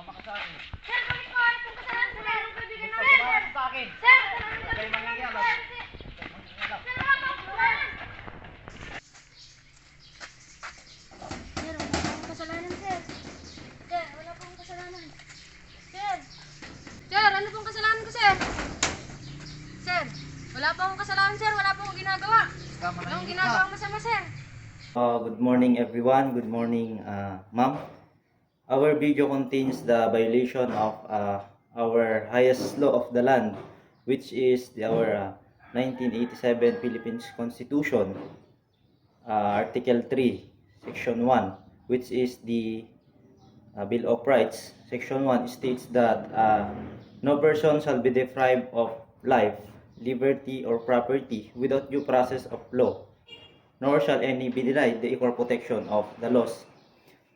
Sumama ka sa akin. Sir, bakit po ano pong kasalanan sa mayroong kaibigan Basta namin? sumama ka sa akin. Sir, Huwag kayo mangingialam. sir, Mangingialam. sir, wala po akong kasalanan. Sir, wala po akong kasalanan, sir. Sir, wala po akong kasalanan. Sir. Sir, ano pong kasalanan ko, sir? Sir, wala po akong kasalanan, sir. Wala po akong ginagawa. Tama Wala na akong yun. ginagawang masama, sir. Good morning everyone. Good morning, ma'am. Our video contains the violation of our highest law of the land, which is our 1987 Philippines Constitution, Article 3, Section 1, which is the Bill of Rights. Section 1 states that no person shall be deprived of life, liberty, or property without due process of law, nor shall any be denied the equal protection of the laws.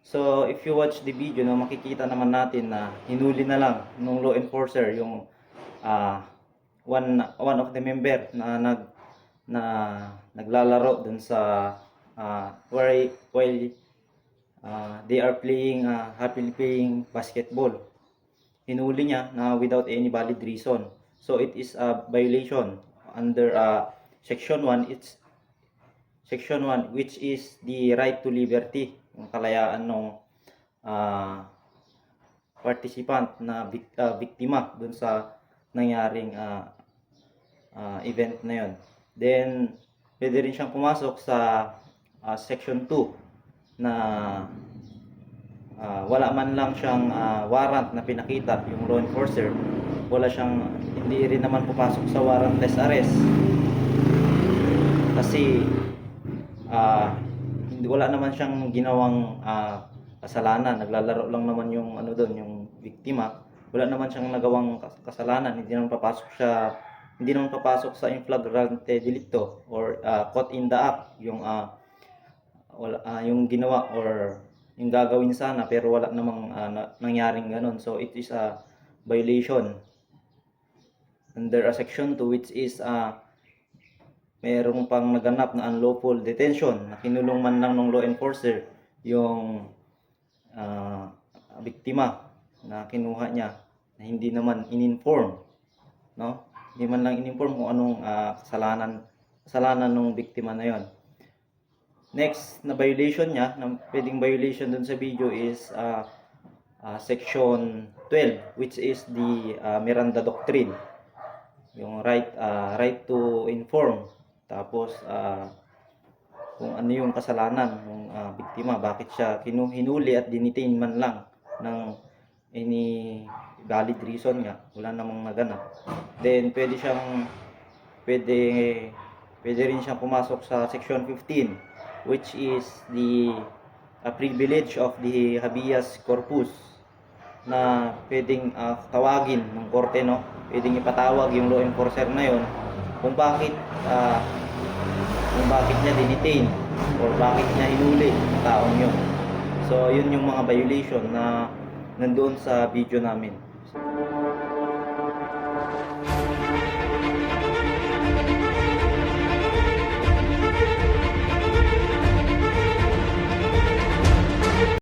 So, if you watch the video, no, makikita naman natin na hinuli na lang nung law enforcer yung one of the member na naglalaro dun sa while they are playing happily playing basketball. Hinuli niya na without any valid reason. So, it is a violation under Section 1. It's Section 1, which is the right to liberty, yung kalayaan ng participant na biktima dun sa nangyaring event na yon. Then, pwede rin siyang pumasok sa Section 2 na wala man lang siyang warrant na pinakita yung law enforcer. Hindi rin naman pupasok sa warrantless arrest. Kasi wala naman siyang ginawang kasalanan. Naglalaro lang naman yung yung biktima. Wala naman siyang nagawang kasalanan. Hindi naman papasok sa inflagrante delicto or caught in the act yung yung ginawa or yung gagawin sana pero wala namang nangyaring ganun. So it is a violation under Section 2, which is mayroong pang naganap na unlawful detention na kinulong man lang ng law enforcer yung biktima na kinuha niya na hindi naman in-inform, no? Hindi man lang in-inform kung anong kasalanan ng biktima na yon. Next na violation niya, na pwedeng violation dun sa video is Section 12, which is the Miranda Doctrine, yung right to inform. Tapos kung ano yung kasalanan ng biktima, bakit siya hinuli at dinitain man lang ng any valid reason nga, wala namang naganap. Then pwede rin siyang pumasok sa Section 15, which is the privilege of the habeas corpus, na pwedeng tawagin ng korte, no? Pwedeng ipatawag yung law enforcer na yon kung bakit niya dinitain or bakit niya hinuli ang taong yun. So yun yung mga violation na nandoon sa video namin.